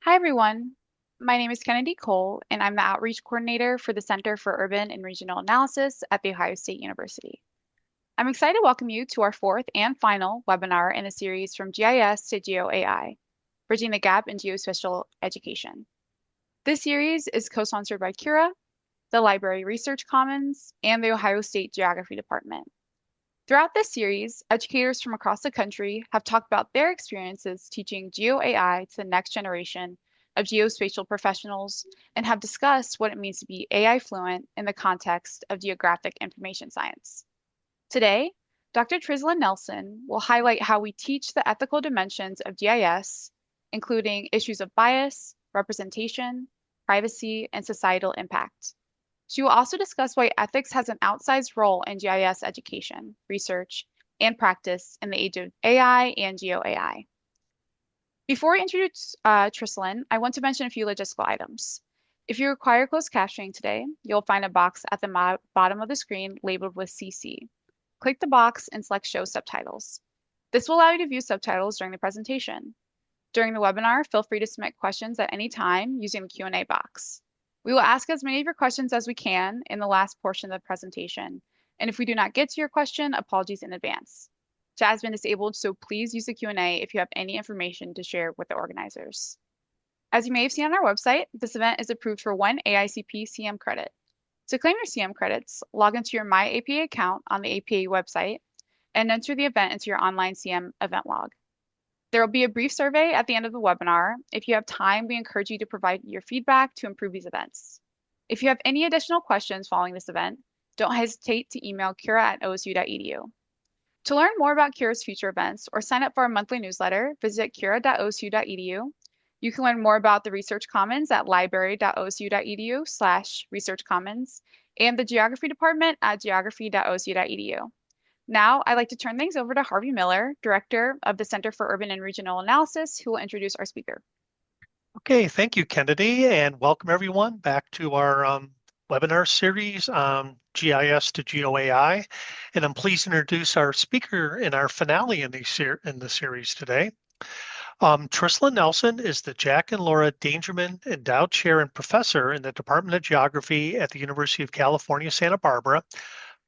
Hi, everyone. My name is Kennedy Cole, and I'm the Outreach Coordinator for the Center for Urban and Regional Analysis at The Ohio State University. I'm excited to welcome you to our fourth and final webinar in the series From GIS to GeoAI, Bridging the Gap in Geospatial Education. This series is co-sponsored by Cura, the Library Research Commons, and the Ohio State Geography Department. Throughout this series, educators from across the country have talked about their experiences teaching GeoAI to the next generation of geospatial professionals and have discussed what it means to be AI fluent in the context of geographic information science. Today, Dr. Trisalyn Nelson will highlight how we teach the ethical dimensions of GIS, including issues of bias, representation, privacy, and societal impact. She will also discuss why ethics has an outsized role in GIS education, research, and practice in the age of AI and GeoAI. Before I introduce Trisalyn, I want to mention a few logistical items. If you require closed captioning today, you'll find a box at the bottom of the screen labeled with CC. Click the box and select Show Subtitles. This will allow you to view subtitles during the presentation. During the webinar, feel free to submit questions at any time using the Q&A box. We will ask as many of your questions as we can in the last portion of the presentation. And if we do not get to your question, apologies in advance. Chat has been disabled, so please use the Q&A if you have any information to share with the organizers. As you may have seen on our website, this event is approved for one AICP CM credit. To claim your CM credits, log into your My APA account on the APA website and enter the event into your online CM event log. There will be a brief survey at the end of the webinar. If you have time, we encourage you to provide your feedback to improve these events. If you have any additional questions following this event, don't hesitate to email cura@osu.edu. To learn more about Cura's future events or sign up for our monthly newsletter, visit cura.osu.edu. You can learn more about the Research Commons at library.osu.edu/researchcommons and the Geography Department at geography.osu.edu. Now, I'd like to turn things over to Harvey Miller, Director of the Center for Urban and Regional Analysis, who will introduce our speaker. Okay, thank you, Kennedy, and welcome everyone back to our webinar series on GIS to GeoAI. And I'm pleased to introduce our speaker in our finale in the series today. Trisalyn Nelson is the Jack and Laura Dangermond Endowed Chair and Professor in the Department of Geography at the University of California, Santa Barbara.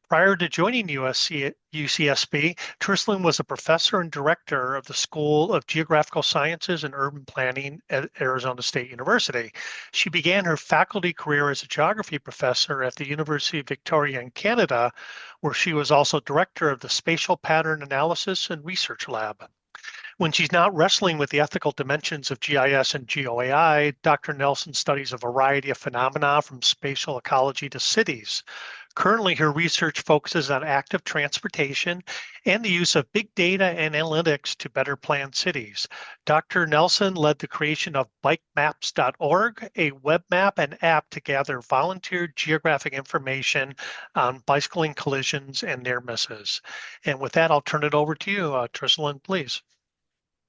Prior to joining UCSB, Trisalyn was a professor and director of the School of Geographical Sciences and Urban Planning at Arizona State University. She began her faculty career as a geography professor at the University of Victoria in Canada, where she was also director of the Spatial Pattern Analysis and Research Lab. When she's not wrestling with the ethical dimensions of GIS and GeoAI, Dr. Nelson studies a variety of phenomena from spatial ecology to cities. Currently, her research focuses on active transportation and the use of big data and analytics to better plan cities. Dr. Nelson led the creation of bikemaps.org, a web map and app to gather volunteer geographic information on bicycling collisions and near misses. And with that, I'll turn it over to you, Trisalyn, please.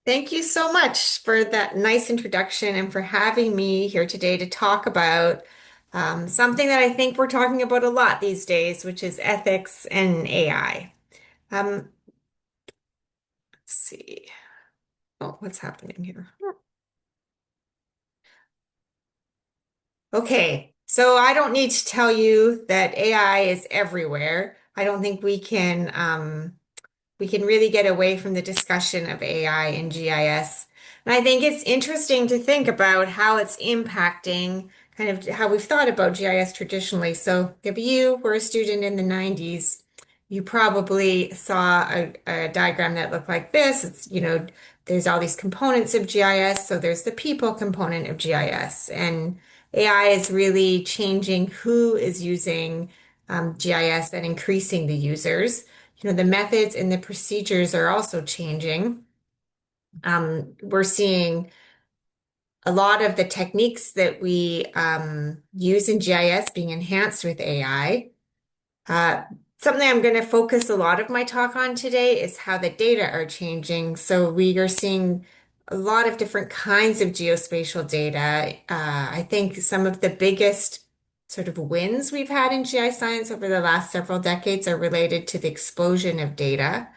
Thank you so much for that nice introduction and for having me here today to talk about something that I think we're talking about a lot these days, which is ethics and AI. Let's see. Oh, what's happening here? Okay, so I don't need to tell you that AI is everywhere. I don't think we can really get away from the discussion of AI and GIS. And I think it's interesting to think about how it's impacting kind of how we've thought about GIS traditionally. So if you were a student in the 90s, you probably saw a diagram that looked like this. There's all these components of GIS. So there's the people component of GIS. And AI is really changing who is using GIS and increasing the users. The methods and the procedures are also changing. We're seeing a lot of the techniques that we use in GIS being enhanced with AI. Something I'm going to focus a lot of my talk on today is how the data are changing. So we are seeing a lot of different kinds of geospatial data. I think some of the biggest sort of wins we've had in GIScience over the last several decades are related to the explosion of data.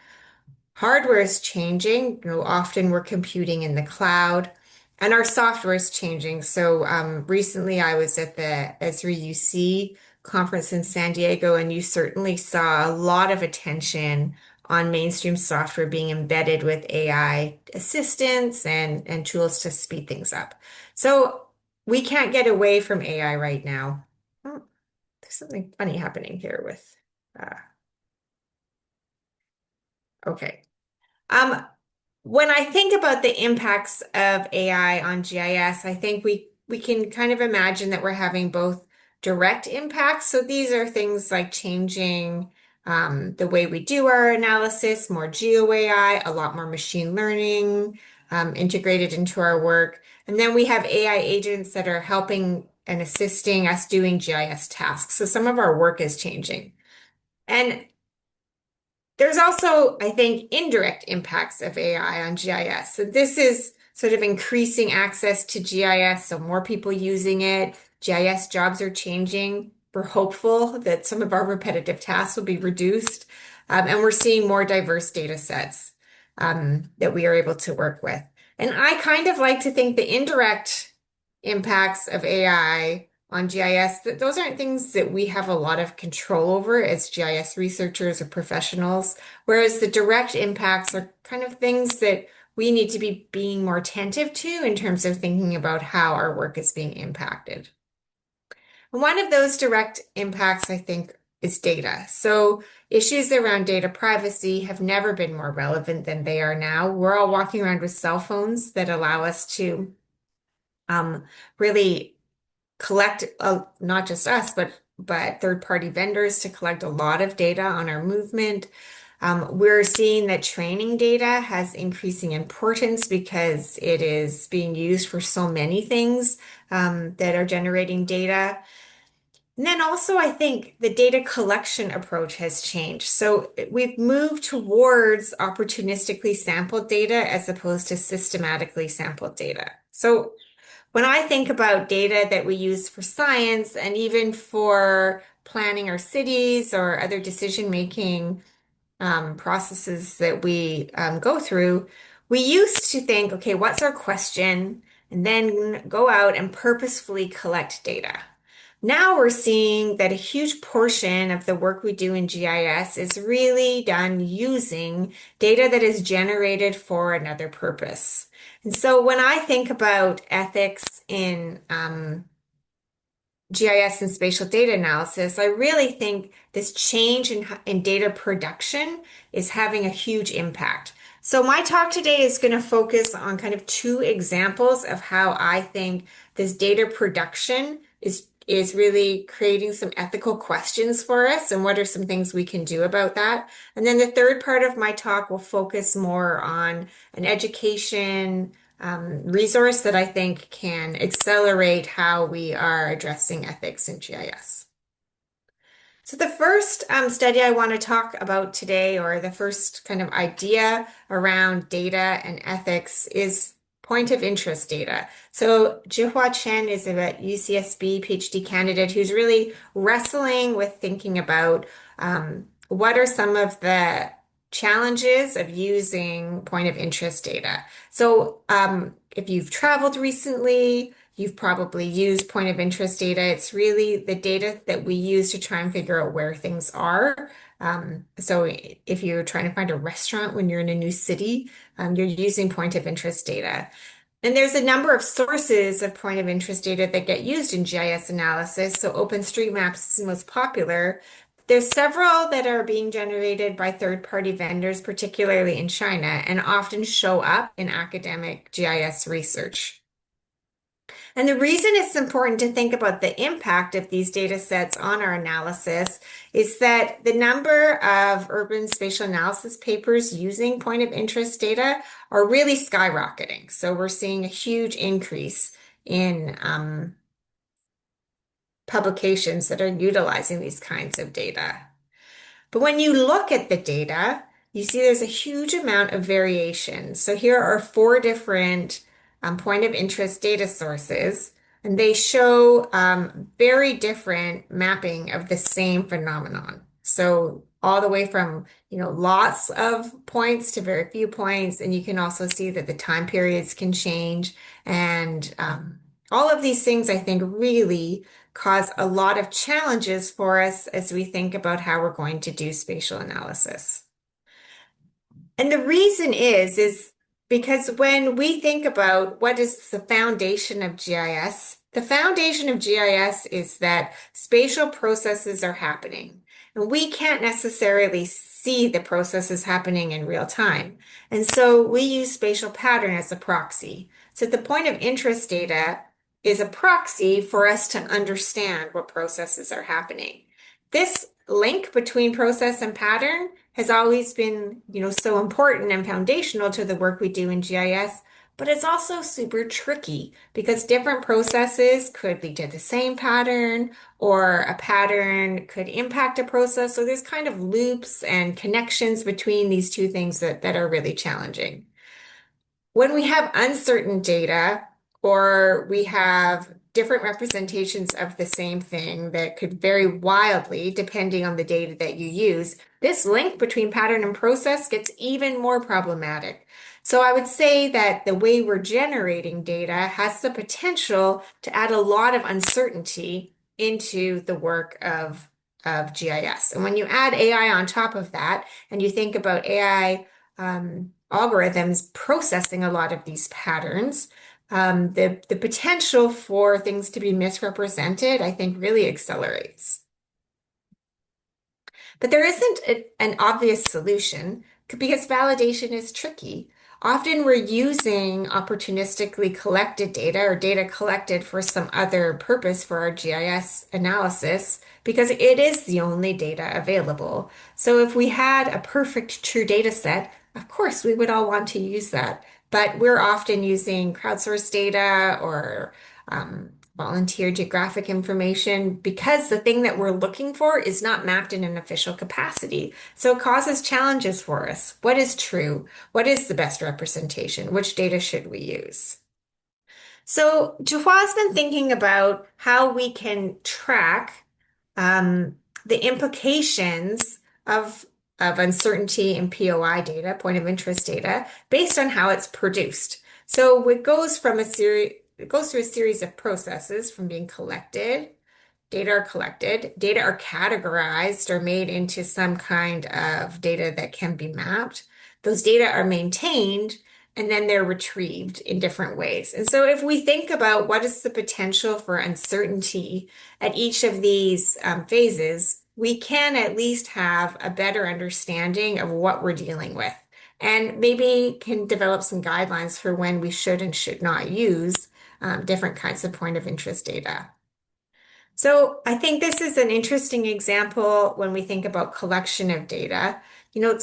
Hardware is changing. Often we're computing in the cloud. And our software is changing. So recently I was at the Esri UC conference in San Diego, and you certainly saw a lot of attention on mainstream software being embedded with AI assistants and tools to speed things up. So we can't get away from AI right now. Oh, there's something funny happening here with, uh, okay. Um, When I think about the impacts of AI on GIS, I think we can kind of imagine that we're having both direct impacts. So these are things like changing the way we do our analysis, more GeoAI, a lot more machine learning integrated into our work. And then we have AI agents that are helping and assisting us doing GIS tasks. So some of our work is changing. And there's also, I think, indirect impacts of AI on GIS. So this is sort of increasing access to GIS, so more people using it. GIS jobs are changing. We're hopeful that some of our repetitive tasks will be reduced. And we're seeing more diverse data sets that we are able to work with. And I kind of like to think the indirect impacts of AI on GIS, that those aren't things that we have a lot of control over as GIS researchers or professionals, whereas the direct impacts are kind of things that we need to be being more attentive to in terms of thinking about how our work is being impacted. One of those direct impacts, I think, is data. So issues around data privacy have never been more relevant than they are now. We're all walking around with cell phones that allow us to um, really collect not just us, but third-party vendors to collect a lot of data on our movement. We're seeing that training data has increasing importance because it is being used for so many things that are generating data. And then also, I think the data collection approach has changed. So we've moved towards opportunistically sampled data as opposed to systematically sampled data. So when I think about data that we use for science and even for planning our cities or other decision-making processes that we go through, we used to think, okay, what's our question? And then go out and purposefully collect data. Now we're seeing that a huge portion of the work we do in GIS is really done using data that is generated for another purpose. And so when I think about ethics in GIS and spatial data analysis, I really think this change in data production is having a huge impact. So my talk today is going to focus on kind of two examples of how I think this data production is really creating some ethical questions for us and what are some things we can do about that. And then the third part of my talk will focus more on an education resource that I think can accelerate how we are addressing ethics in GIS. So the first study I want to talk about today, or the first kind of idea around data and ethics, is point of interest data. So Jihua Chen is a UCSB PhD candidate who's really wrestling with thinking about what are some of the challenges of using point of interest data. So if you've traveled recently, you've probably used point of interest data. It's really the data that we use to try and figure out where things are. So if you're trying to find a restaurant when you're in a new city, you're using point of interest data. And there's a number of sources of point of interest data that get used in GIS analysis. So OpenStreetMaps is the most popular. There's several that are being generated by third-party vendors, particularly in China, and often show up in academic GIS research. And the reason it's important to think about the impact of these data sets on our analysis is that the number of urban spatial analysis papers using point of interest data are really skyrocketing. So we're seeing a huge increase in publications that are utilizing these kinds of data. But when you look at the data, you see there's a huge amount of variation. So here are four different point of interest data sources, and they show very different mapping of the same phenomenon. So all the way from, lots of points to very few points. And you can also see that the time periods can change. And all of these things, I think, really cause a lot of challenges for us as we think about how we're going to do spatial analysis. And the reason is because when we think about what is the foundation of GIS, the foundation of GIS is that spatial processes are happening. And we can't necessarily see the processes happening in real time. And so we use spatial pattern as a proxy. So the point of interest data is a proxy for us to understand what processes are happening. This link between process and pattern has always been, so important and foundational to the work we do in GIS, but it's also super tricky because different processes could lead to the same pattern or a pattern could impact a process. So there's kind of loops and connections between these two things that are really challenging. When we have uncertain data or we have different representations of the same thing that could vary wildly depending on the data that you use, this link between pattern and process gets even more problematic. So I would say that the way we're generating data has the potential to add a lot of uncertainty into the work of GIS. And when you add AI on top of that, and you think about AI algorithms processing a lot of these patterns, the potential for things to be misrepresented, I think, really accelerates. But there isn't an obvious solution because validation is tricky. Often we're using opportunistically collected data or data collected for some other purpose for our GIS analysis because it is the only data available. So if we had a perfect true data set, of course we would all want to use that. But we're often using crowdsourced data or volunteer geographic information because the thing that we're looking for is not mapped in an official capacity. So it causes challenges for us. What is true? What is the best representation? Which data should we use? So Jahua's been thinking about how we can track the implications of uncertainty in POI data, point of interest data, based on how it's produced. So it goes through a series of processes from being collected. Data are collected, data are categorized or made into some kind of data that can be mapped. Those data are maintained and then they're retrieved in different ways. And so if we think about what is the potential for uncertainty at each of these phases, we can at least have a better understanding of what we're dealing with and maybe can develop some guidelines for when we should and should not use different kinds of point of interest data. So I think this is an interesting example when we think about collection of data.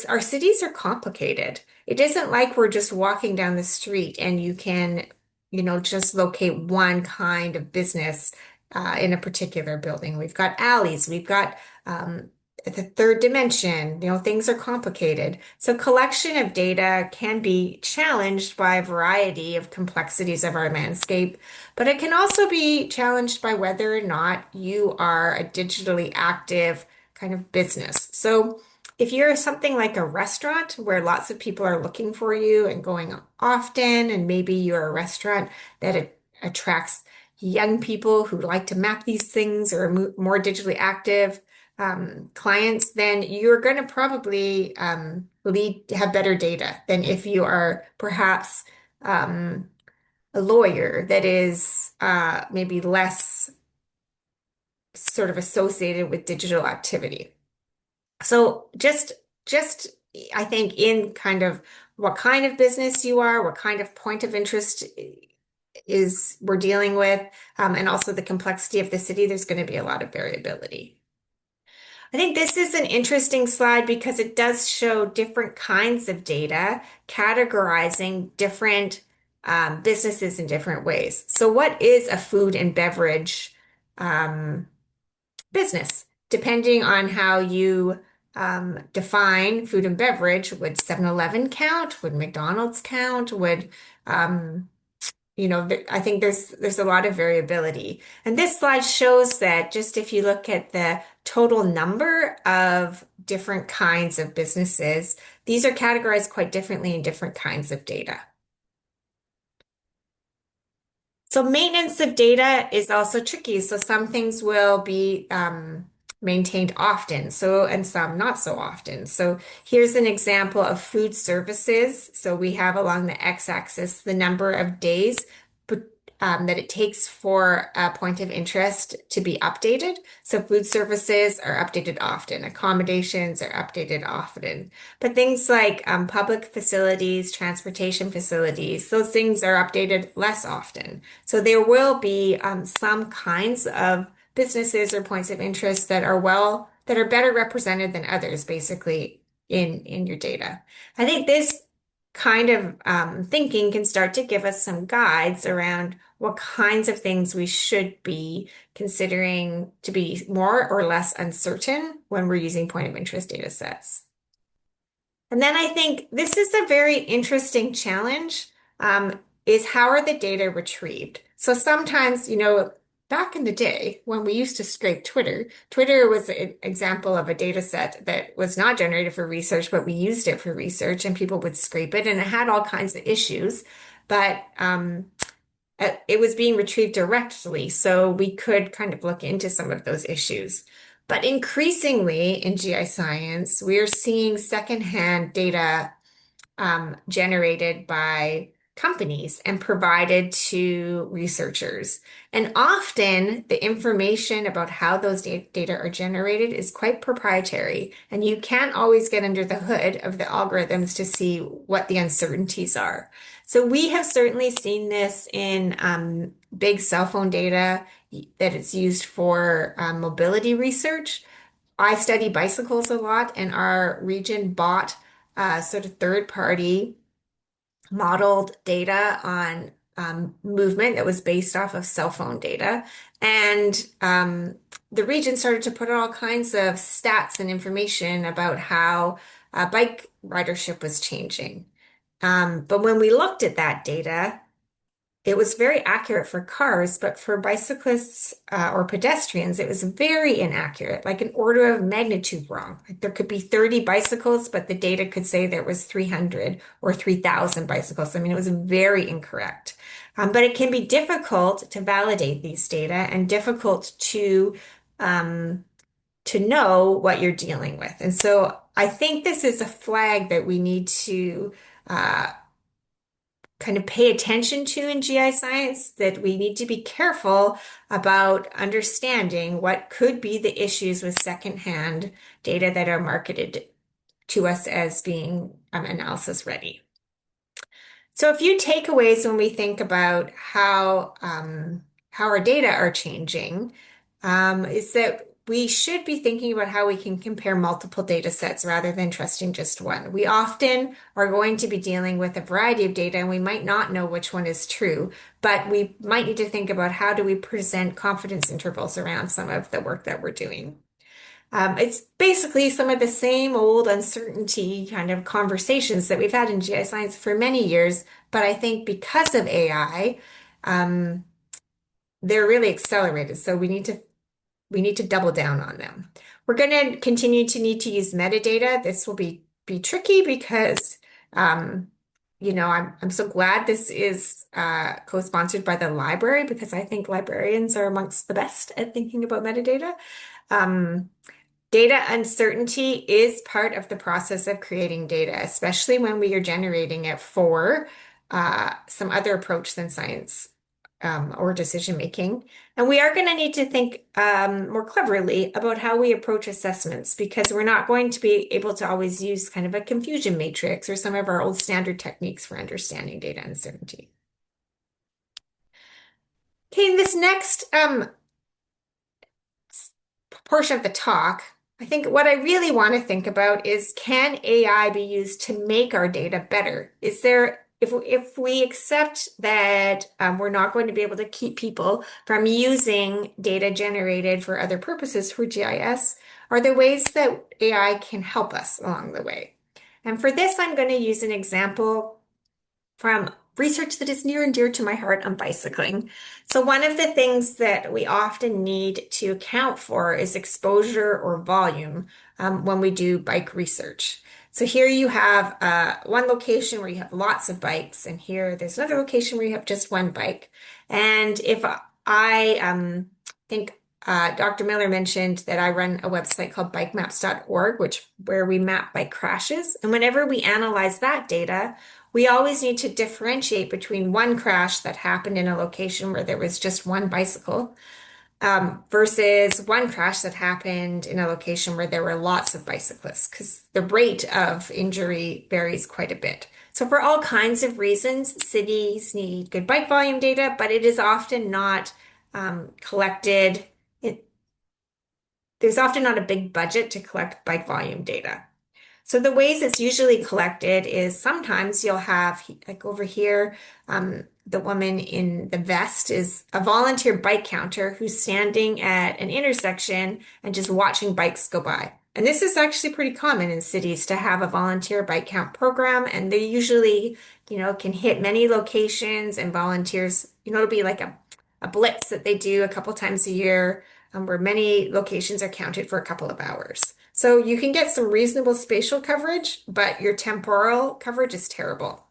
Our cities are complicated. It isn't like we're just walking down the street and you can, just locate one kind of business in a particular building. We've got alleys, we've got the third dimension, things are complicated. So collection of data can be challenged by a variety of complexities of our landscape, but it can also be challenged by whether or not you are a digitally active kind of business. So if you're something like a restaurant where lots of people are looking for you and going often, and maybe you're a restaurant that attracts young people who like to map these things or are more digitally active, clients, then you're going to probably have better data than if you are perhaps a lawyer that is maybe less sort of associated with digital activity. So just I think in kind of what kind of business you are, what kind of point of interest is we're dealing with, and also the complexity of the city, there's going to be a lot of variability. I think this is an interesting slide because it does show different kinds of data, categorizing different businesses in different ways. So what is a food and beverage business? Depending on how you define food and beverage, would 7-Eleven count? Would McDonald's count? Would I think there's a lot of variability. And this slide shows that just if you look at the total number of different kinds of businesses, these are categorized quite differently in different kinds of data. So maintenance of data is also tricky. So some things will be maintained often, and some not so often. So here's an example of food services. So we have along the x-axis the number of days that it takes for a point of interest to be updated. So food services are updated often, accommodations are updated often. But things like public facilities, transportation facilities, those things are updated less often. So there will be some kinds of businesses or points of interest that are better represented than others, basically in your data. I think this kind of thinking can start to give us some guides around what kinds of things we should be considering to be more or less uncertain when we're using point of interest data sets. And then I think this is a very interesting challenge, is how are the data retrieved? So sometimes, back in the day when we used to scrape Twitter was an example of a data set that was not generated for research, but we used it for research and people would scrape it and it had all kinds of issues. But it was being retrieved directly, so we could kind of look into some of those issues. But increasingly in GIScience, we're seeing secondhand data generated by companies and provided to researchers. And often the information about how those data are generated is quite proprietary, and you can't always get under the hood of the algorithms to see what the uncertainties are. So we have certainly seen this in big cell phone data that it's used for mobility research. I study bicycles a lot, and our region bought sort of third-party modeled data on movement that was based off of cell phone data. And the region started to put out all kinds of stats and information about how bike ridership was changing. But when we looked at that data, it was very accurate for cars, but for bicyclists or pedestrians, it was very inaccurate, like an order of magnitude wrong. Like there could be 30 bicycles, but the data could say there was 300 or 3,000 bicycles. I mean, it was very incorrect. But it can be difficult to validate these data and difficult to know what you're dealing with. And so I think this is a flag that we need to kind of pay attention to in GIScience, that we need to be careful about understanding what could be the issues with secondhand data that are marketed to us as being analysis ready. So a few takeaways when we think about how our data are changing is that we should be thinking about how we can compare multiple data sets rather than trusting just one. We often are going to be dealing with a variety of data and we might not know which one is true, but we might need to think about how do we present confidence intervals around some of the work that we're doing. It's basically some of the same old uncertainty kind of conversations that we've had in GIScience for many years, but I think because of AI, they're really accelerated. So we need to double down on them. We're going to continue to need to use metadata. This will be tricky because I'm so glad this is co-sponsored by the library because I think librarians are amongst the best at thinking about metadata. Data uncertainty is part of the process of creating data, especially when we are generating it for some other approach than science or decision making. And we are going to need to think more cleverly about how we approach assessments because we're not going to be able to always use kind of a confusion matrix or some of our old standard techniques for understanding data uncertainty. Okay, this next portion of the talk, I think what I really want to think about is can AI be used to make our data better? If we accept that we're not going to be able to keep people from using data generated for other purposes for GIS, are there ways that AI can help us along the way? And for this, I'm going to use an example from research that is near and dear to my heart on bicycling. So one of the things that we often need to account for is exposure or volume when we do bike research. So here you have one location where you have lots of bikes, and here there's another location where you have just one bike. And if I think Dr. Miller mentioned that I run a website called bikemaps.org, where we map bike crashes. And whenever we analyze that data, we always need to differentiate between one crash that happened in a location where there was just one bicycle versus one crash that happened in a location where there were lots of bicyclists, because the rate of injury varies quite a bit. So for all kinds of reasons, cities need good bike volume data, but it is often not collected. There's often not a big budget to collect bike volume data. So the ways it's usually collected is sometimes you'll have, like over here, the woman in the vest is a volunteer bike counter who's standing at an intersection and just watching bikes go by. And this is actually pretty common in cities to have a volunteer bike count program, and they usually, can hit many locations and volunteers, it'll be like a blitz that they do a couple times a year, where many locations are counted for a couple of hours. So you can get some reasonable spatial coverage, but your temporal coverage is terrible.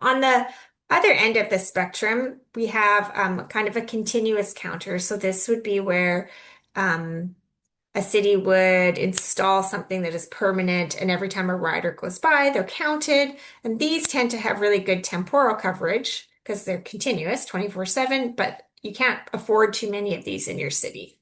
On the other end of the spectrum, we have kind of a continuous counter. So this would be where a city would install something that is permanent, and every time a rider goes by, they're counted. And these tend to have really good temporal coverage because they're continuous 24/7, but you can't afford too many of these in your city.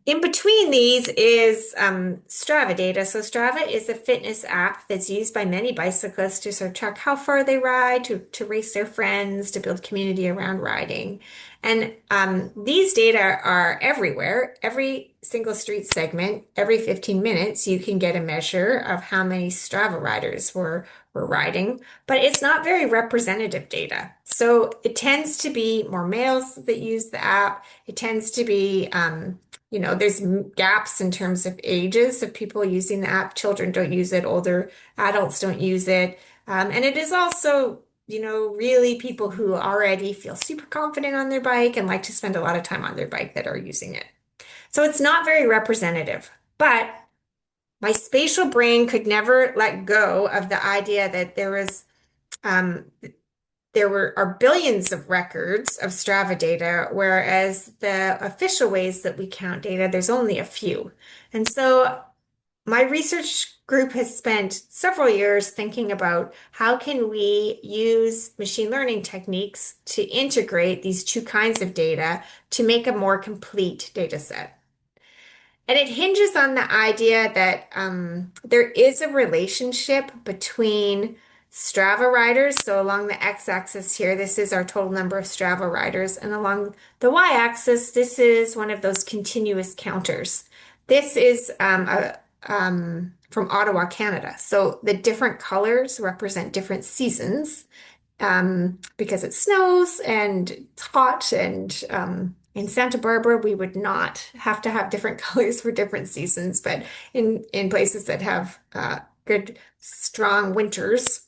In between these is Strava data. So Strava is a fitness app that's used by many bicyclists to sort of track how far they ride, to race their friends, to build community around riding. And these data are everywhere. Every single street segment, every 15 minutes, you can get a measure of how many Strava riders were riding, but it's not very representative data. So it tends to be more males that use the app. It tends to be there's gaps in terms of ages of people using the app. Children don't use it, older adults don't use it. And it is also, really people who already feel super confident on their bike and like to spend a lot of time on their bike that are using it. So it's not very representative, but my spatial brain could never let go of the idea that um, are billions of records of Strava data, whereas the official ways that we count data, there's only a few. And so my research group has spent several years thinking about how can we use machine learning techniques to integrate these two kinds of data to make a more complete data set. And it hinges on the idea that there is a relationship between Strava riders. So along the x-axis here, this is our total number of Strava riders. And along the y-axis, this is one of those continuous counters. This is from Ottawa, Canada. So the different colors represent different seasons because it snows and it's hot, and in Santa Barbara, we would not have to have different colors for different seasons, but in places that have good, strong winters,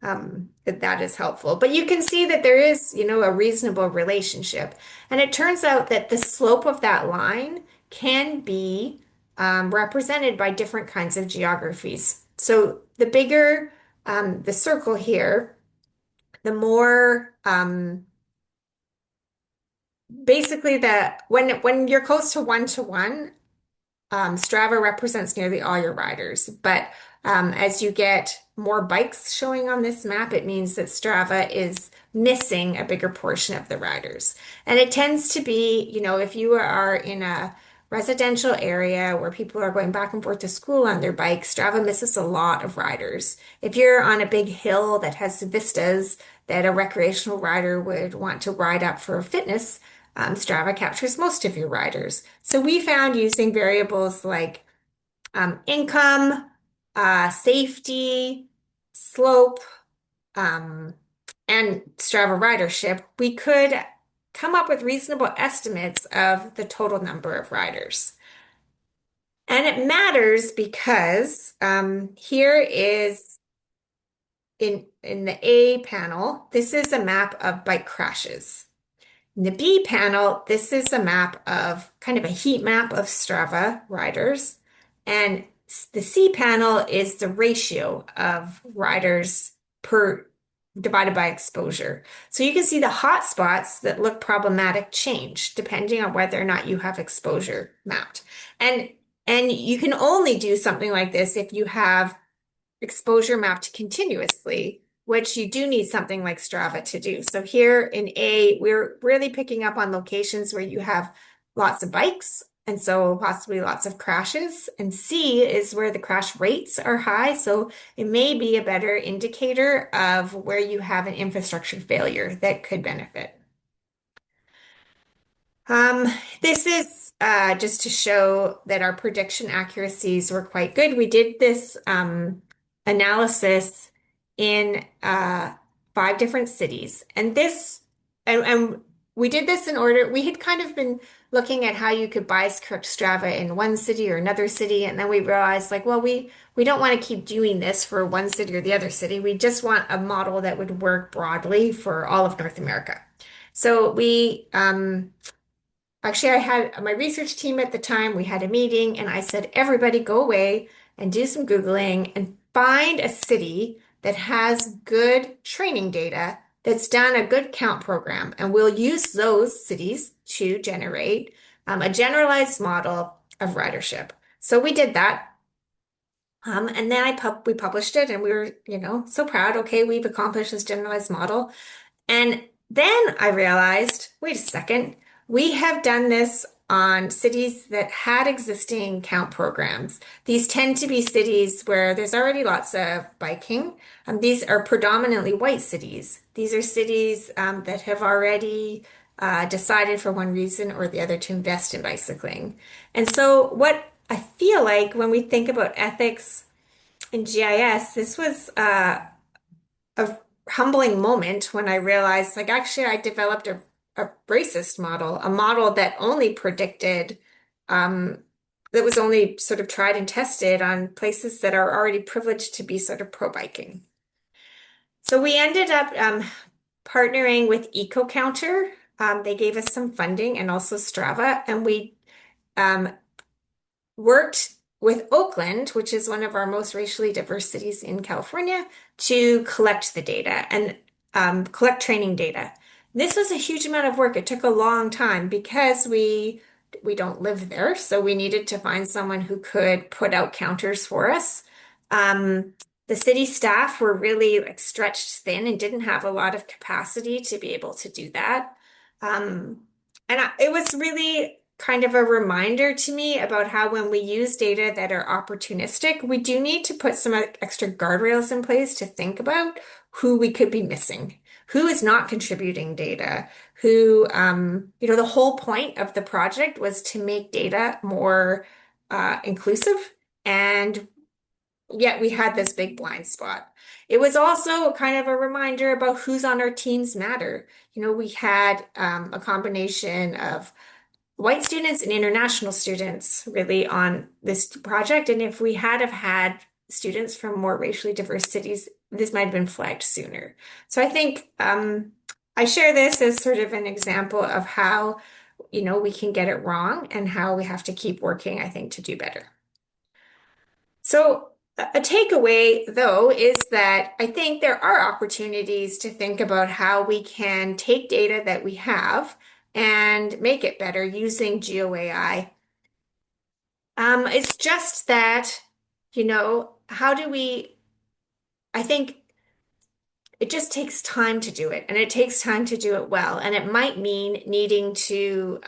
that is helpful. But you can see that there is, a reasonable relationship. And it turns out that the slope of that line can be represented by different kinds of geographies. So the bigger the circle here, the more basically that when you're close to one, Strava represents nearly all your riders. But as you get more bikes showing on this map, it means that Strava is missing a bigger portion of the riders. And it tends to be, if you are in a residential area where people are going back and forth to school on their bikes, Strava misses a lot of riders. If you're on a big hill that has vistas that a recreational rider would want to ride up for fitness, Strava captures most of your riders. So we found using variables like income, safety, slope, um, and Strava ridership, we could come up with reasonable estimates of the total number of riders. And it matters because here is in the A panel, this is a map of bike crashes. In the B panel, this is a map of kind of a heat map of Strava riders. And the C panel is the ratio of riders per divided by exposure. So you can see the hot spots that look problematic change depending on whether or not you have exposure mapped. And and you can only do something like this if you have exposure mapped continuously, which you do need something like Strava to do. So here in A, we're really picking up on locations where you have lots of bikes and so possibly lots of crashes. And C is where the crash rates are high. So it may be a better indicator of where you have an infrastructure failure that could benefit. Um, this is just to show that our prediction accuracies were quite good. We did this analysis in 5 different cities, and we did this in order. We had kind of been looking at how you could bias correct Strava in one city or another city, and then we realized like, well, we don't want to keep doing this for one city or the other city. We just want a model that would work broadly for all of North America. So we actually, I had my research team at the time, we had a meeting, and I said, everybody go away and do some Googling and find a city that has good training data that's done a good count program. And we'll use those cities to generate a generalized model of ridership. So we did that. And then we published it and we were, so proud. Okay, we've accomplished this generalized model. And then I realized, wait a second, we have done this on cities that had existing count programs. These tend to be cities where there's already lots of biking. These are predominantly white cities. These are cities that have already decided for one reason or the other to invest in bicycling. And so what I feel like when we think about ethics in GIS, this was a humbling moment when I realized, like, actually, I developed a racist model, a model that only predicted, that was only sort of tried and tested on places that are already privileged to be sort of pro-biking. So we ended up partnering with EcoCounter. They gave us some funding and also Strava, and we um, worked with Oakland, which is one of our most racially diverse cities in California, to collect the data and collect training data. This was a huge amount of work. It took a long time because we don't live there, so we needed to find someone who could put out counters for us. The city staff were really like stretched thin and didn't have a lot of capacity to be able to do that. Um, it was really kind of a reminder to me about how when we use data that are opportunistic, we do need to put some extra guardrails in place to think about who we could be missing, who is not contributing data, who, the whole point of the project was to make data more inclusive, and yet we had this big blind spot. It was also kind of a reminder about who's on our teams matter. We had a combination of white students and international students really on this project. And if we had have had students from more racially diverse cities, this might have been flagged sooner. So I think I share this as sort of an example of how, we can get it wrong and how we have to keep working, I think, to do better. So a takeaway, though, is that I think there are opportunities to think about how we can take data that we have and make it better using GeoAI. It's just that, how do we, I think it just takes time to do it, and it takes time to do it well. And it might mean needing to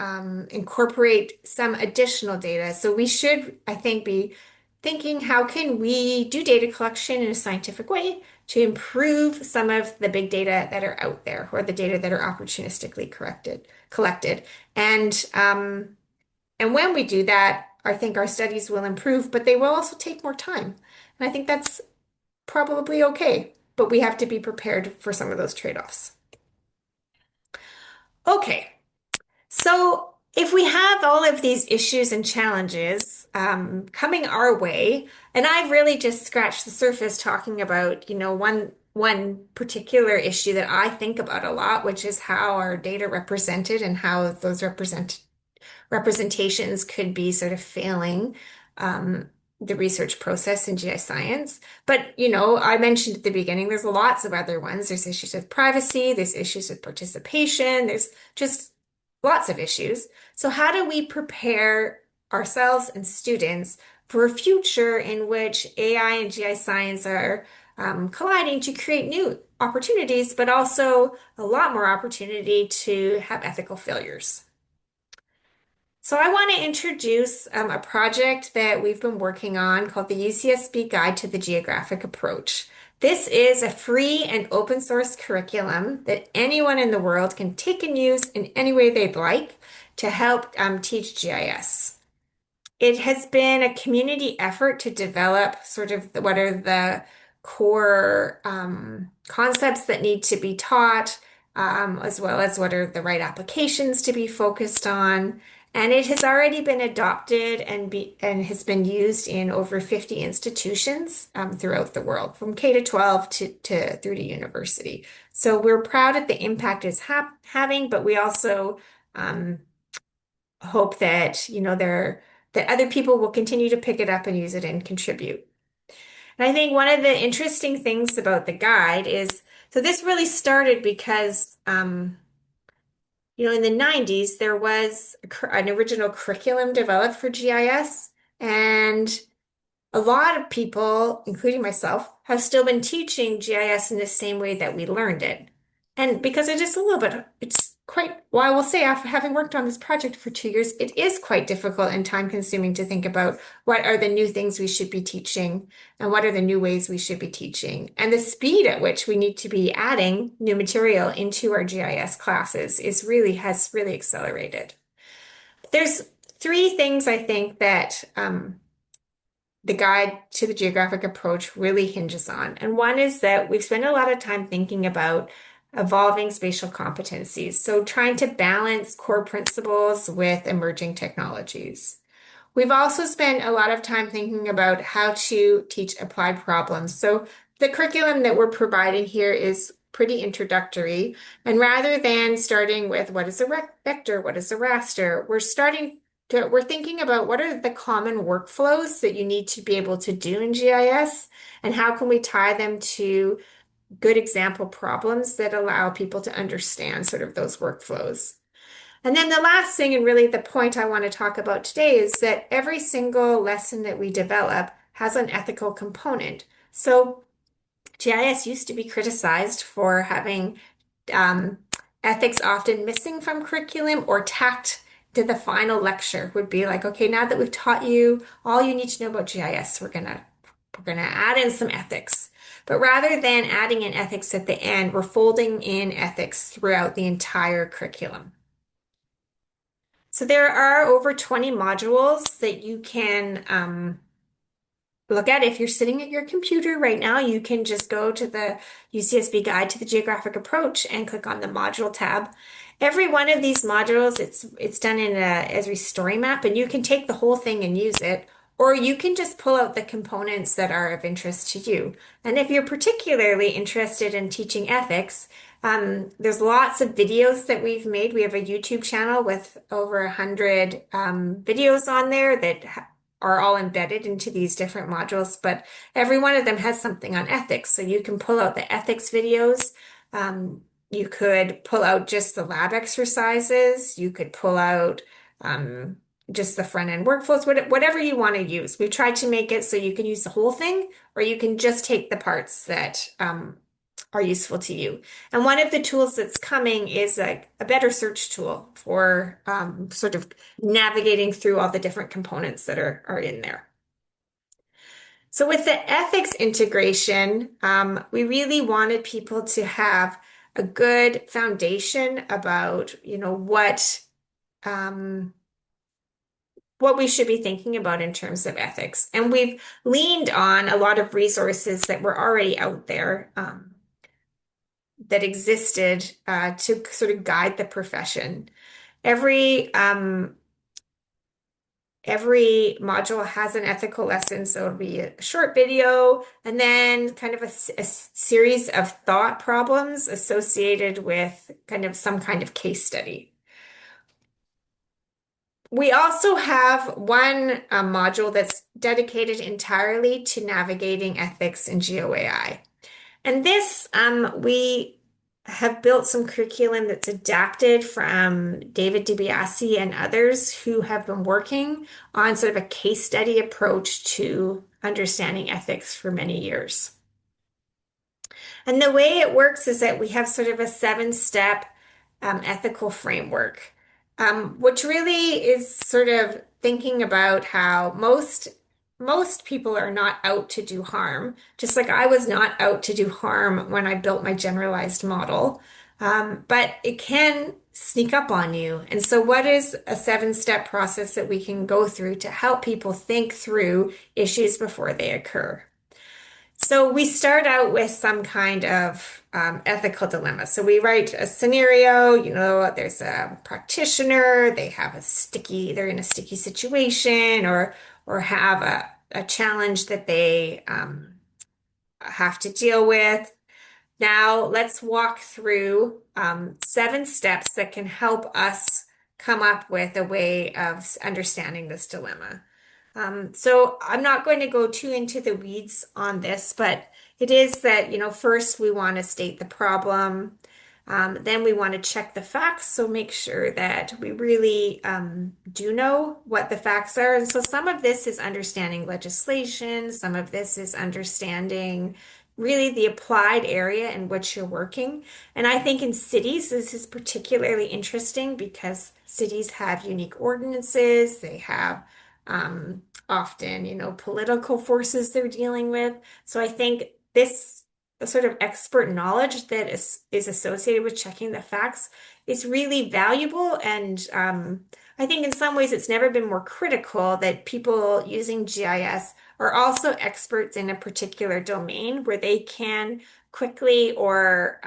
incorporate some additional data. So we should, I think, be thinking how can we do data collection in a scientific way to improve some of the big data that are out there or the data that are opportunistically collected. And when we do that, I think our studies will improve, but they will also take more time. And I think that's probably okay, but we have to be prepared for some of those trade-offs. Okay, so if we have all of these issues and challenges coming our way, and I've really just scratched the surface talking about, one particular issue that I think about a lot, which is how our data represented and how those representations could be sort of failing um, the research process in GIScience. But, I mentioned at the beginning, there's lots of other ones. There's issues with privacy, there's issues with participation, there's just lots of issues. So how do we prepare ourselves and students for a future in which AI and GIScience are colliding to create new opportunities, but also a lot more opportunity to have ethical failures? So I want to introduce a project that we've been working on called the UCSB Guide to the Geographic Approach. This is a free and open source curriculum that anyone in the world can take and use in any way they'd like to help teach GIS. It has been a community effort to develop sort of what are the core concepts that need to be taught, as well as what are the right applications to be focused on. And it has already been adopted and has been used in over 50 institutions throughout the world, from K to 12 to through to university. So we're proud of the impact it's having, but we also um, hope that that other people will continue to pick it up and use it and contribute. And I think one of the interesting things about the guide is, so this really started because in the 90s there was an original curriculum developed for GIS, and a lot of people, including myself, have still been teaching GIS in the same way that we learned it. And because it is a little bit, it's quite, well, I will say, after having worked on this project for 2 years, it is quite difficult and time consuming to think about what are the new things we should be teaching and what are the new ways we should be teaching. And the speed at which we need to be adding new material into our GIS classes has really accelerated. There's three things I think that the guide to the geographic approach really hinges on. And one is that we've spent a lot of time thinking about evolving spatial competencies. So trying to balance core principles with emerging technologies. We've also spent a lot of time thinking about how to teach applied problems. So the curriculum that we're providing here is pretty introductory. And rather than starting with what is a vector, what is a raster, we're thinking about what are the common workflows that you need to be able to do in GIS, and how can we tie them to good example problems that allow people to understand sort of those workflows. And then the last thing, and really the point I want to talk about today, is that every single lesson that we develop has an ethical component. So GIS used to be criticized for having um, ethics often missing from curriculum or tacked to the final lecture would be like, okay, now that we've taught you all you need to know about GIS, we're gonna add in some ethics. But rather than adding in ethics at the end, we're folding in ethics throughout the entire curriculum. So there are over 20 modules that you can look at. If you're sitting at your computer right now, you can just go to the UCSB Guide to the Geographic Approach and click on the Module tab. Every one of these modules, it's done in a Esri story map, and you can take the whole thing and use it, or you can just pull out the components that are of interest to you. And if you're particularly interested in teaching ethics, there's lots of videos that we've made. We have a YouTube channel with over 100 videos on there that are all embedded into these different modules, but every one of them has something on ethics. So you can pull out the ethics videos. You could pull out just the lab exercises. You could pull out just the front end workflows, whatever you want to use. We've tried to make it so you can use the whole thing, or you can just take the parts that are useful to you. And one of the tools that's coming is a better search tool for sort of navigating through all the different components that are in there. So with the ethics integration, we really wanted people to have a good foundation about, what we should be thinking about in terms of ethics. And we've leaned on a lot of resources that were already out there. That existed to sort of guide the profession. Every Every module has an ethical lesson, so it'll be a short video and then kind of a series of thought problems associated with kind of some kind of case study. We also have one module that's dedicated entirely to navigating ethics in GeoAI. And this, we have built some curriculum that's adapted from David DiBiase and others who have been working on sort of a case study approach to understanding ethics for many years. And the way it works is that we have sort of a seven-step ethical framework, which really is sort of thinking about how most people are not out to do harm, just like I was not out to do harm when I built my generalized model. But it can sneak up on you. And so, what is a seven-step process that we can go through to help people think through issues before they occur? So we start out with some kind of ethical dilemma. So we write a scenario, there's a practitioner, they're in a sticky situation or have a challenge that they have to deal with. Now let's walk through seven steps that can help us come up with a way of understanding this dilemma. So I'm not going to go too into the weeds on this, but it is that, first we want to state the problem. Then we want to check the facts. So make sure that we really do know what the facts are. And so some of this is understanding legislation. Some of this is understanding really the applied area in which you're working. And I think in cities, this is particularly interesting because cities have unique ordinances. They have often, political forces they're dealing with. So I think this sort of expert knowledge that is associated with checking the facts is really valuable. And I think in some ways it's never been more critical that people using GIS are also experts in a particular domain where they can quickly or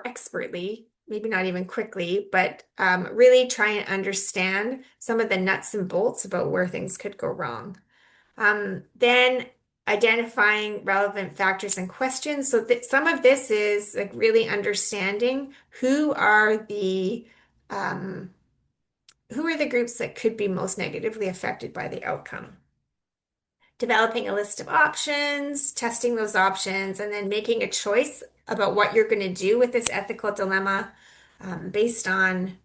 expertly, maybe not even quickly, but really try and understand some of the nuts and bolts about where things could go wrong. Then identifying relevant factors and questions. So that some of this is like really understanding um, who are the groups that could be most negatively affected by the outcome. Developing a list of options, testing those options, and then making a choice about what you're going to do with this ethical dilemma based on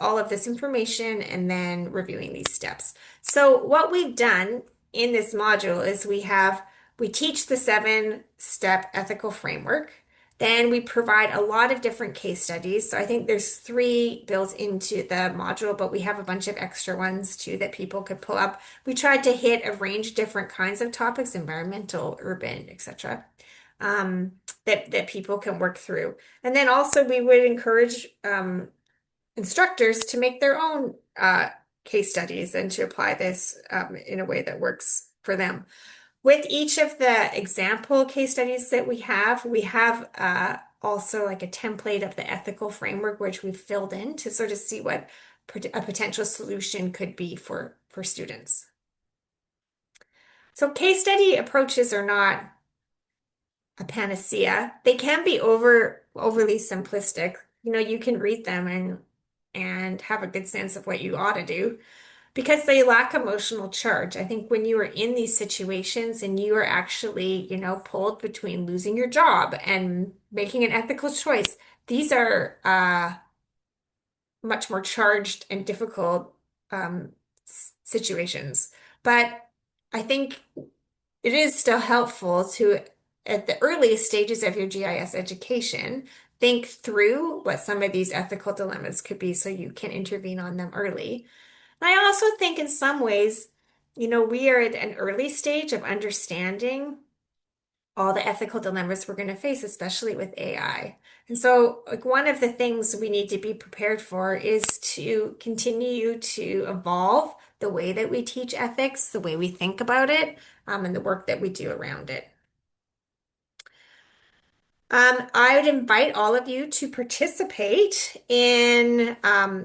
all of this information and then reviewing these steps. So what we've done in this module is we teach the seven-step ethical framework. Then we provide a lot of different case studies. So I think there's three built into the module, but we have a bunch of extra ones too that people could pull up. We tried to hit a range of different kinds of topics, environmental, urban, etc., that people can work through. And then also we would encourage instructors to make their own case studies and to apply this in a way that works for them. With each of the example case studies that we have also like a template of the ethical framework, which we've filled in to sort of see what a potential solution could be for students. So case study approaches are not a panacea. They can be overly simplistic. You can read them and have a good sense of what you ought to do because they lack emotional charge. I think when you are in these situations and you are actually, pulled between losing your job and making an ethical choice, these are much more charged and difficult situations. But I think it is still helpful to, at the earliest stages of your GIS education, think through what some of these ethical dilemmas could be so you can intervene on them early. And I also think in some ways, we are at an early stage of understanding all the ethical dilemmas we're going to face, especially with AI. And so, like, one of the things we need to be prepared for is to continue to evolve the way that we teach ethics, the way we think about it, and the work that we do around it. I would invite all of you to participate in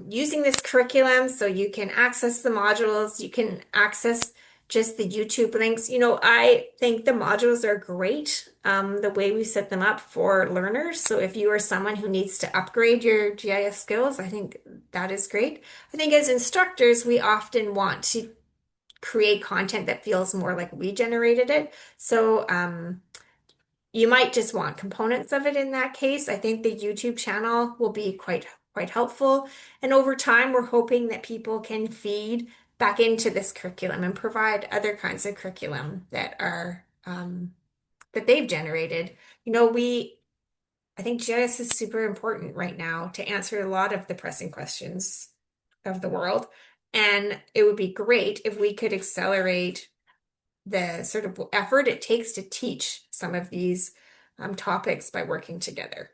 using this curriculum so you can access the modules, you can access just the YouTube links. I think the modules are great, the way we set them up for learners. So if you are someone who needs to upgrade your GIS skills, I think that is great. I think as instructors, we often want to create content that feels more like we generated it. So, you might just want components of it in that case. I think the YouTube channel will be quite helpful. And over time, we're hoping that people can feed back into this curriculum and provide other kinds of curriculum that are that they've generated. I think GIS is super important right now to answer a lot of the pressing questions of the world. And it would be great if we could accelerate the sort of effort it takes to teach some of these topics by working together.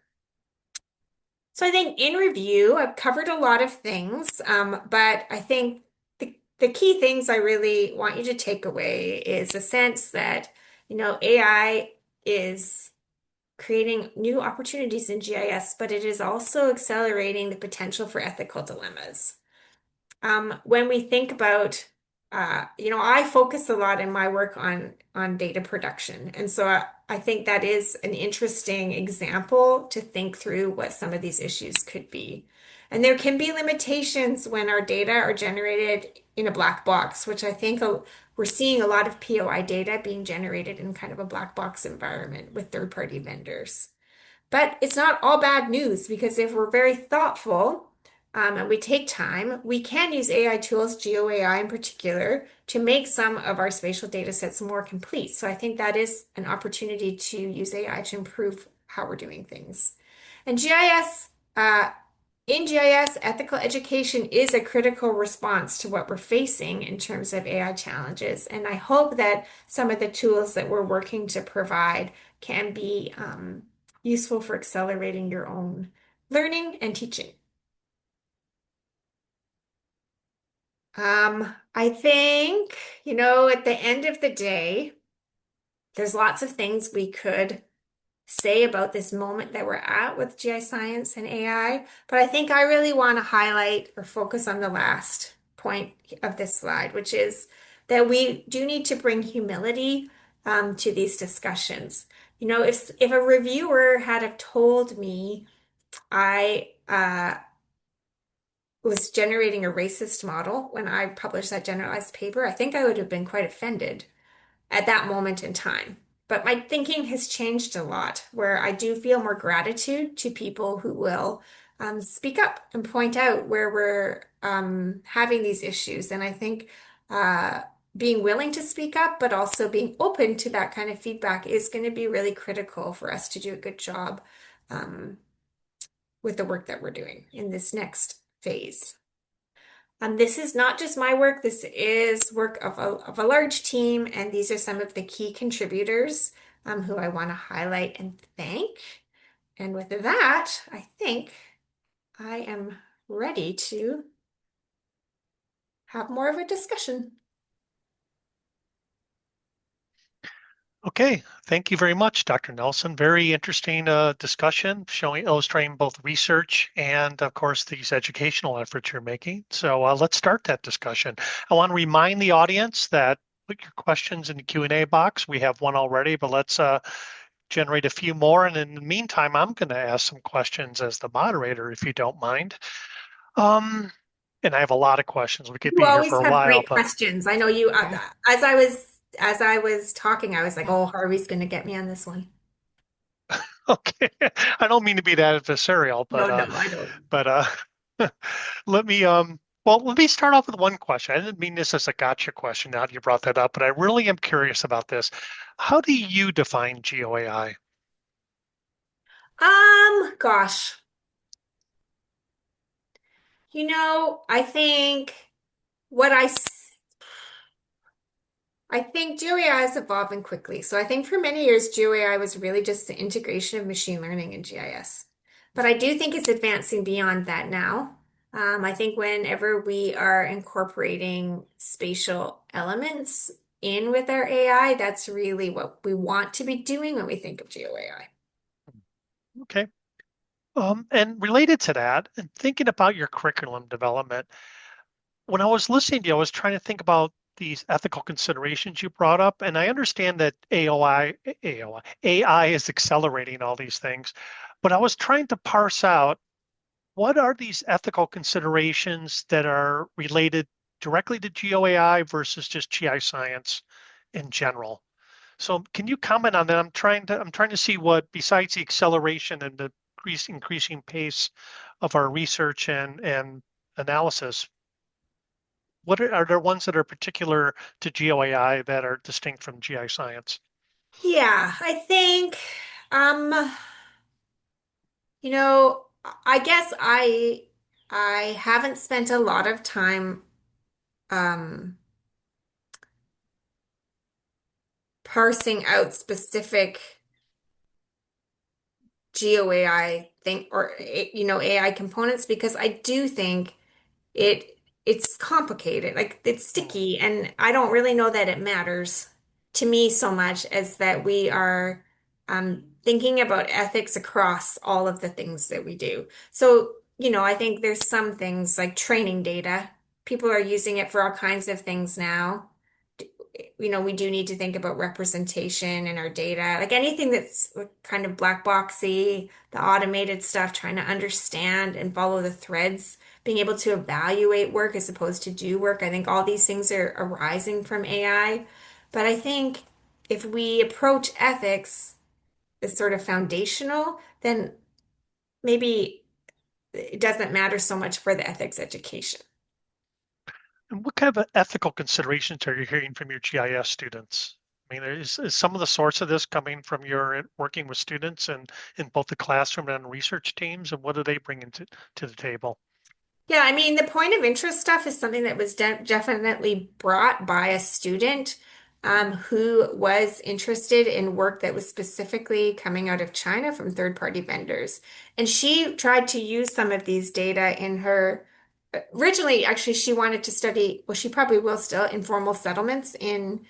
So I think in review, I've covered a lot of things, but I think the key things I really want you to take away is a sense that, AI is creating new opportunities in GIS, but it is also accelerating the potential for ethical dilemmas. When we think about, I focus a lot in my work on data production, and so I think that is an interesting example to think through what some of these issues could be. And there can be limitations when our data are generated in a black box, which I think we're seeing a lot of POI data being generated in kind of a black box environment with third-party vendors. But it's not all bad news because if we're very thoughtful and we take time, we can use AI tools, GeoAI in particular, to make some of our spatial data sets more complete. So I think that is an opportunity to use AI to improve how we're doing things. And in GIS, ethical education is a critical response to what we're facing in terms of AI challenges. And I hope that some of the tools that we're working to provide can be useful for accelerating your own learning and teaching. I think, at the end of the day, there's lots of things we could say about this moment that we're at with GIScience and AI, but I think I really want to highlight or focus on the last point of this slide, which is that we do need to bring humility to these discussions. If a reviewer had have told me I was generating a racist model when I published that generalized paper, I think I would have been quite offended at that moment in time. But my thinking has changed a lot, where I do feel more gratitude to people who will speak up and point out where we're having these issues. And I think being willing to speak up, but also being open to that kind of feedback is going to be really critical for us to do a good job with the work that we're doing in this next phase. This is not just my work, this is work of a large team, and these are some of the key contributors who I want to highlight and thank. And with that, I think I am ready to have more of a discussion. Okay, thank you very much, Dr. Nelson. Very interesting discussion illustrating both research and, of course, these educational efforts you're making. So let's start that discussion. I want to remind the audience that put your questions in the Q&A box. We have one already, but let's generate a few more. And in the meantime, I'm going to ask some questions as the moderator, if you don't mind. And I have a lot of questions. We could You be here always for a have while, great but questions. I know you, as I was talking, I was like, oh, Harvey's going to get me on this one. okay. I don't mean to be that adversarial, No, no, I don't. but let me let me start off with one question. I didn't mean this as a gotcha question now that you brought that up, but I really am curious about this. How do you define GeoAI? Gosh, I think what I think GeoAI is evolving quickly. So I think for many years, GeoAI was really just the integration of machine learning and GIS. But I do think it's advancing beyond that now. I think whenever we are incorporating spatial elements in with our AI, that's really what we want to be doing when we think of GeoAI. Okay. And related to that, and thinking about your curriculum development, when I was listening to you, I was trying to think about these ethical considerations you brought up, and I understand that AI is accelerating all these things, but I was trying to parse out what are these ethical considerations that are related directly to GeoAI versus just GI science in general. So can you comment on that? I'm trying to see what, besides the acceleration and the increasing pace of our research and analysis, what are there ones that are particular to GeoAI that are distinct from GI science? Yeah, I think, um, I guess I haven't spent a lot of time um parsing out specific GeoAI thing or AI components because I do think it it's complicated. Like it's Hmm. sticky and I don't really know that it matters to me so much as that we are thinking about ethics across all of the things that we do. So, I think there's some things like training data. People are using it for all kinds of things now. We do need to think about representation in our data, like anything that's like kind of black boxy, the automated stuff, trying to understand and follow the threads, being able to evaluate work as opposed to do work. I think all these things are arising from AI. But I think if we approach ethics as sort of foundational, then maybe it doesn't matter so much for the ethics education. And what kind of ethical considerations are you hearing from your GIS students? I mean, is some of the source of this coming from your working with students and in both the classroom and research teams, and what do they bring to the table? Yeah, I mean, the point of interest stuff is something that was definitely brought by a student who was interested in work that was specifically coming out of China from third-party vendors. And she tried to use some of these data in her, originally, actually, she wanted to study, well, she probably will still, informal settlements in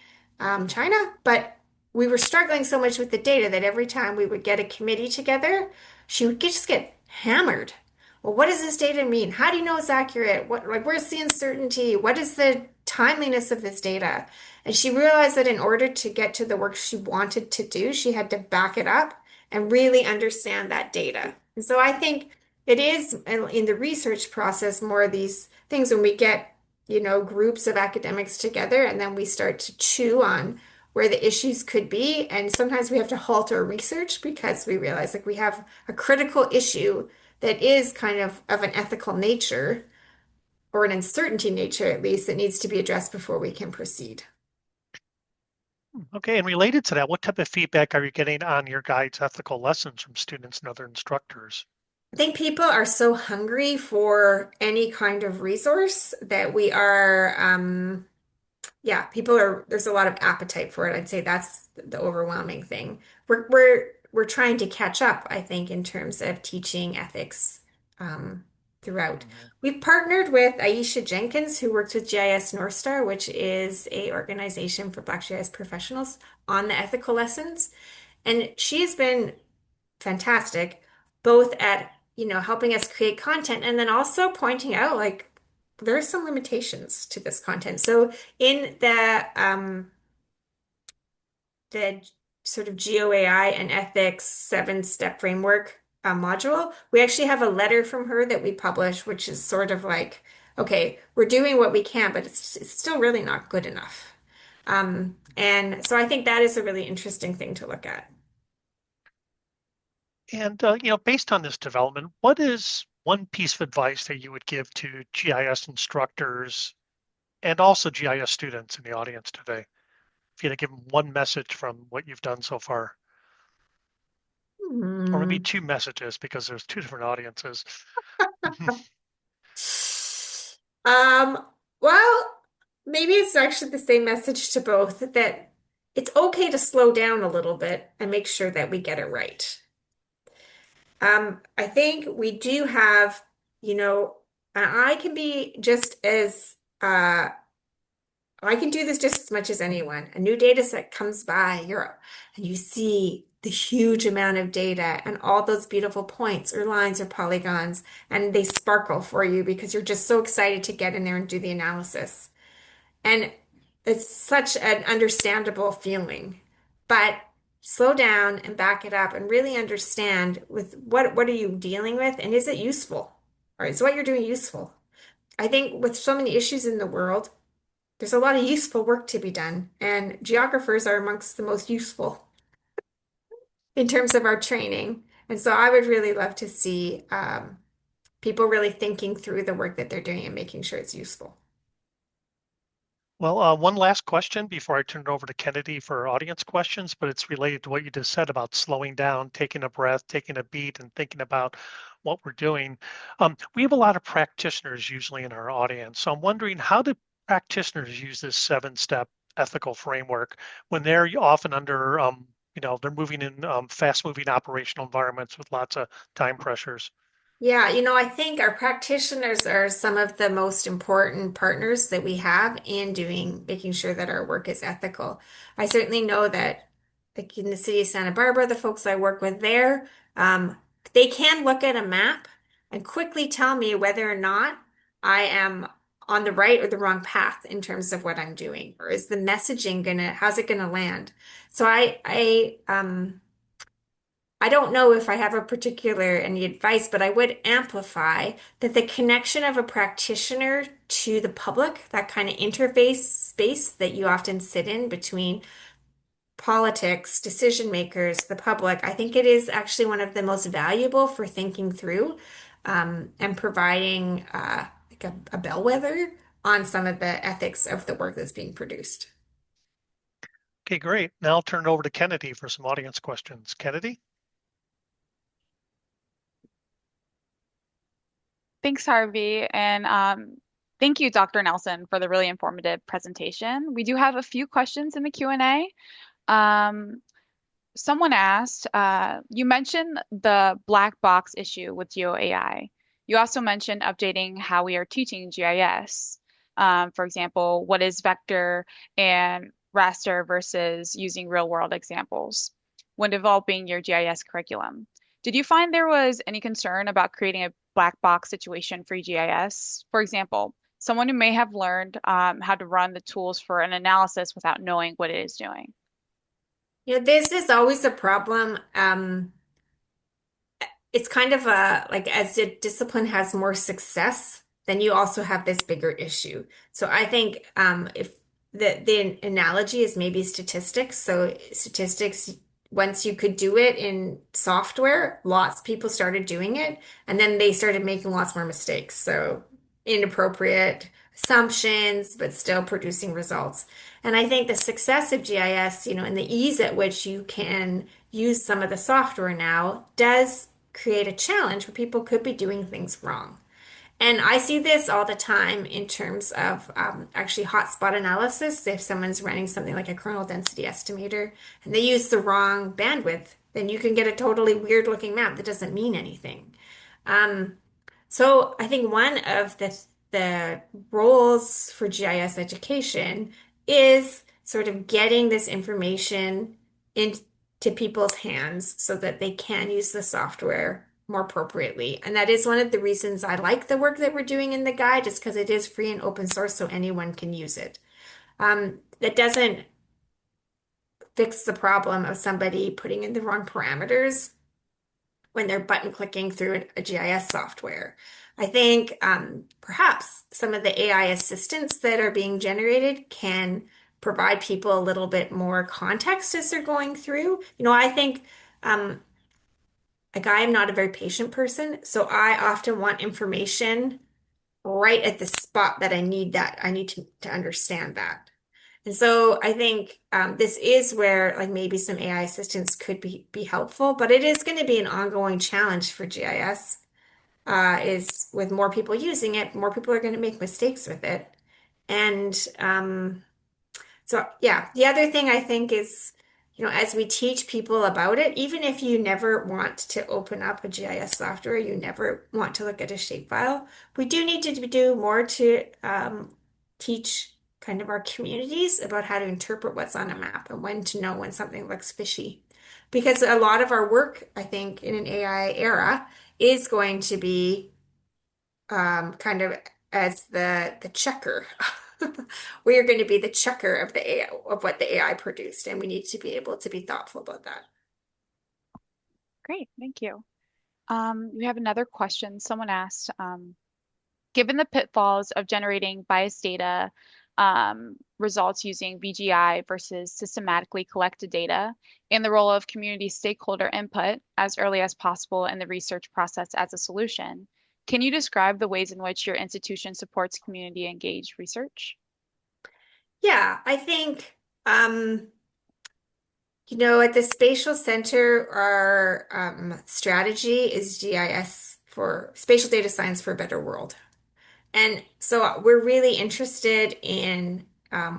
China, but we were struggling so much with the data that every time we would get a committee together, she would just get hammered. Well, what does this data mean? How do you know it's accurate? Where's the uncertainty? What is the timeliness of this data? And she realized that in order to get to the work she wanted to do, she had to back it up and really understand that data. And so I think it is in the research process more of these things when we get, groups of academics together and then we start to chew on where the issues could be. And sometimes we have to halt our research because we realize like we have a critical issue that is kind of an ethical nature or an uncertainty nature at least that needs to be addressed before we can proceed. Okay, and related to that, what type of feedback are you getting on your guide's ethical lessons from students and other instructors? I think people are so hungry for any kind of resource that we are, yeah, there's a lot of appetite for it. I'd say that's the overwhelming thing. We're trying to catch up, I think, in terms of teaching ethics um, throughout. Mhm. We've partnered with Aisha Jenkins, who works with GIS North Star, which is a organization for Black GIS professionals on the ethical lessons. And she has been fantastic, both at, helping us create content and then also pointing out like there are some limitations to this content. So in the sort of GeoAI and ethics 7-step framework module, we actually have a letter from her that we publish, which is sort of like, okay, we're doing what we can, but it's still really not good enough. And so I think that is a really interesting thing to look at. And based on this development, what is one piece of advice that you would give to GIS instructors and also GIS students in the audience today? If you had to give them one message from what you've done so far, or maybe Hmm. two messages because there's two different audiences. Um, well, maybe it's actually the same message to both that it's okay to slow down a little bit and make sure that we get it right. I think we do have, and I can be just as I can do this just as much as anyone. A new data set comes by, and you see the huge amount of data and all those beautiful points or lines or polygons, and they sparkle for you because you're just so excited to get in there and do the analysis. And it's such an understandable feeling. But slow down and back it up and really understand with what are you dealing with and is it useful? Or is what you're doing useful? I think with so many issues in the world, there's a lot of useful work to be done, and geographers are amongst the most useful in terms of our training. And so I would really love to see people really thinking through the work that they're doing and making sure it's useful. Well, one last question before I turn it over to Kennedy for audience questions, but it's related to what you just said about slowing down, taking a breath, taking a beat, and thinking about what we're doing. We have a lot of practitioners usually in our audience. So I'm wondering, how do practitioners use this 7-step ethical framework when they're often under, they're moving in fast-moving operational environments with lots of time pressures? Yeah, I think our practitioners are some of the most important partners that we have in making sure that our work is ethical. I certainly know that, like in the city of Santa Barbara, the folks I work with there, um, they can look at a map and quickly tell me whether or not I am on the right or the wrong path in terms of what I'm doing, or is the messaging how's it gonna land? So I don't know if I have a particular any advice, but I would amplify that the connection of a practitioner to the public, that kind of interface space that you often sit in between politics, decision makers, the public, I think it is actually one of the most valuable for thinking through and providing like a bellwether on some of the ethics of the work that's being produced. Okay, great. Now I'll turn it over to Kennedy for some audience questions. Kennedy? Thanks, Harvey. And thank you, Dr. Nelson, for the really informative presentation. We do have a few questions in the Q&A. Um, Someone asked, you mentioned the black box issue with GeoAI. You also mentioned updating how we are teaching GIS. For example, what is vector and raster versus using real world examples when developing your GIS curriculum. Did you find there was any concern about creating a black box situation for GIS? For example, someone who may have learned how to run the tools for an analysis without knowing what it is doing. This is always a problem. It's kind of like as the discipline has more success, then you also have this bigger issue. So I think if the analogy is maybe statistics. So statistics, once you could do it in software, lots of people started doing it, and then they started making lots more mistakes. So inappropriate assumptions, but still producing results. And I think the success of GIS, and the ease at which you can use some of the software now does create a challenge where people could be doing things wrong. And I see this all the time in terms of actually hotspot analysis. If someone's running something like a kernel density estimator and they use the wrong bandwidth, then you can get a totally weird looking map that doesn't mean anything. Um, so I think one of the roles for GIS education is sort of getting this information into people's hands so that they can use the software more appropriately. And that is one of the reasons I like the work that we're doing in the guide, is because it is free and open source so anyone can use it. That doesn't fix the problem of somebody putting in the wrong parameters when they're button clicking through a GIS software. I think perhaps some of the AI assistants that are being generated can provide people a little bit more context as they're going through. I think like I am not a very patient person, so I often want information right at the spot that I need to understand that. And so I think this is where like maybe some AI assistants could be helpful, but it is going to be an ongoing challenge for GIS. Is with more people using it, more people are going to make mistakes with it. And so yeah, the other thing I think is, as we teach people about it, even if you never want to open up a GIS software, you never want to look at a shapefile, we do need to do more to teach kind of our communities about how to interpret what's on a map and when to know when something looks fishy. because a lot of our work, I think, in an AI era is going to be kind of as the checker. We are going to be the checker of the AI, of what the AI produced, and we need to be able to be thoughtful about that. Great, thank you. We have another question. Someone asked, given the pitfalls of generating biased data results using BGI versus systematically collected data, and the role of community stakeholder input as early as possible in the research process as a solution, can you describe the ways in which your institution supports community engaged research? Yeah, I think at the Spatial Center, our strategy is GIS for Spatial Data Science for a Better World. And so we're really interested in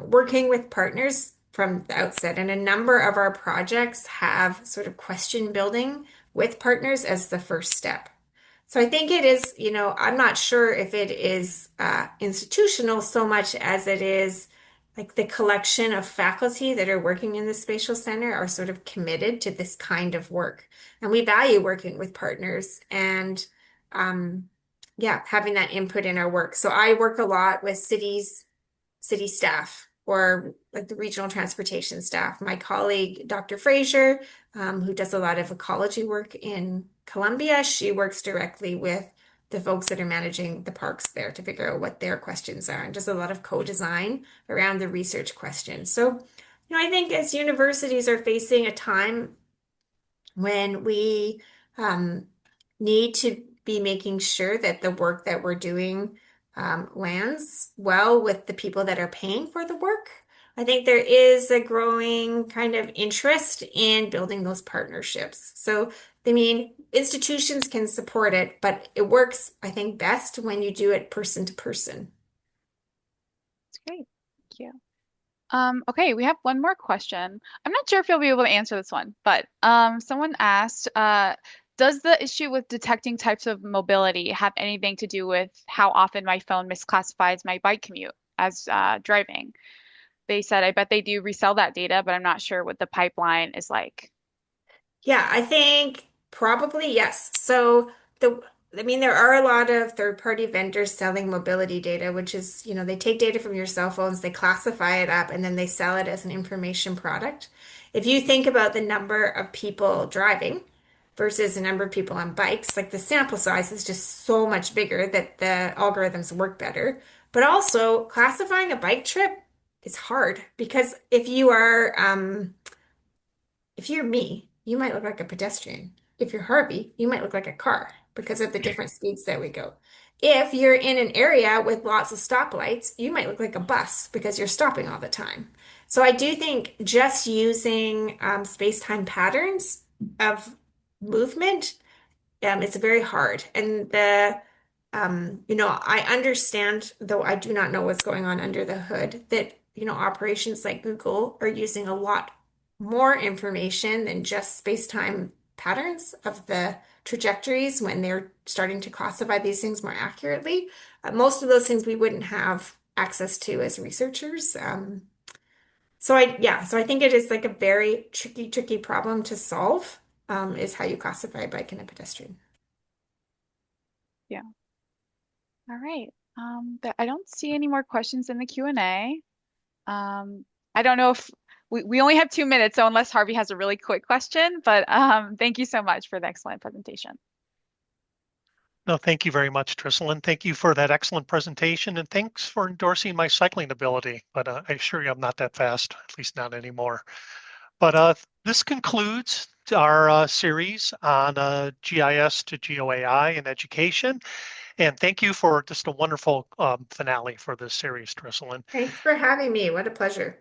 working with partners from the outset. And a number of our projects have sort of question building with partners as the first step. So I think it is, I'm not sure if it is institutional so much as it is like the collection of faculty that are working in the Spatial Center are sort of committed to this kind of work. And we value working with partners and yeah, having that input in our work. So I work a lot with city staff or like the regional transportation staff. My colleague, Dr. Fraser, who does a lot of ecology work in Columbia, she works directly with the folks that are managing the parks there to figure out what their questions are and does a lot of co-design around the research questions. So, I think as universities are facing a time when we um, need to be making sure that the work that we're doing lands well with the people that are paying for the work. I think there is a growing kind of interest in building those partnerships. So, I mean, institutions can support it, but it works, I think, best when you do it person to person. That's great. Thank you. Okay, we have one more question. I'm not sure if you'll be able to answer this one, but someone asked, does the issue with detecting types of mobility have anything to do with how often my phone misclassifies my bike commute as driving? They said, I bet they do resell that data, but I'm not sure what the pipeline is like. Yeah, I think probably yes. There are a lot of third-party vendors selling mobility data, which is, they take data from your cell phones, they classify it up, and then they sell it as an information product. If you think about the number of people driving versus the number of people on bikes, like the sample size is just so much bigger that the algorithms work better. But also, classifying a bike trip is hard because if you're me, you might look like a pedestrian. If you're Harvey, you might look like a car because of the different speeds that we go. If you're in an area with lots of stoplights, you might look like a bus because you're stopping all the time. So I do think just using space-time patterns of movement it's very hard. And I understand, though I do not know what's going on under the hood, that, operations like Google are using a lot more information than just space-time patterns of the trajectories when they're starting to classify these things more accurately. Most of those things we wouldn't have access to as researchers. So I think it is like a very tricky problem to solve, is how you classify a bike and a pedestrian. Yeah. All right. I don't see any more questions in the Q&A. I don't know if we only have 2 minutes, so unless Harvey has a really quick question, but thank you so much for the excellent presentation. No, thank you very much, Trisalyn. Thank you for that excellent presentation, and thanks for endorsing my cycling ability. But I assure you I'm not that fast, at least not anymore. But this concludes our series on GIS to GeoAI in education. And thank you for just a wonderful finale for this series, Trisalyn. Thanks for having me. What a pleasure.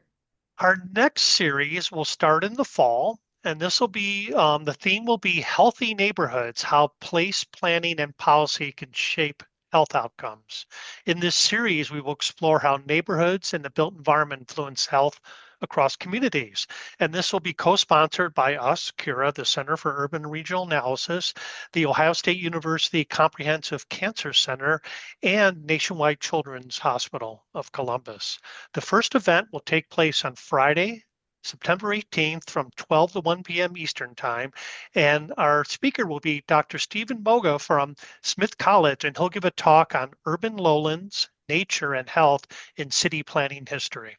Our next series will start in the fall, and this will be the theme will be healthy neighborhoods, how place planning and policy can shape health outcomes. In this series, we will explore how neighborhoods and the built environment influence health across communities. And this will be co-sponsored by us, CURA, the Center for Urban and Regional Analysis, the Ohio State University Comprehensive Cancer Center, and Nationwide Children's Hospital of Columbus. The first event will take place on Friday, September 18th from 12 to 1 p.m. Eastern Time. And our speaker will be Dr. Stephen Moga from Smith College, and he'll give a talk on urban lowlands, nature, and health in city planning history.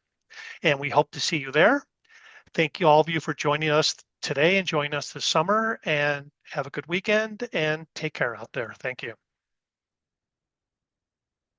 And we hope to see you there. Thank you all of you for joining us today and joining us this summer, and have a good weekend and take care out there. Thank you.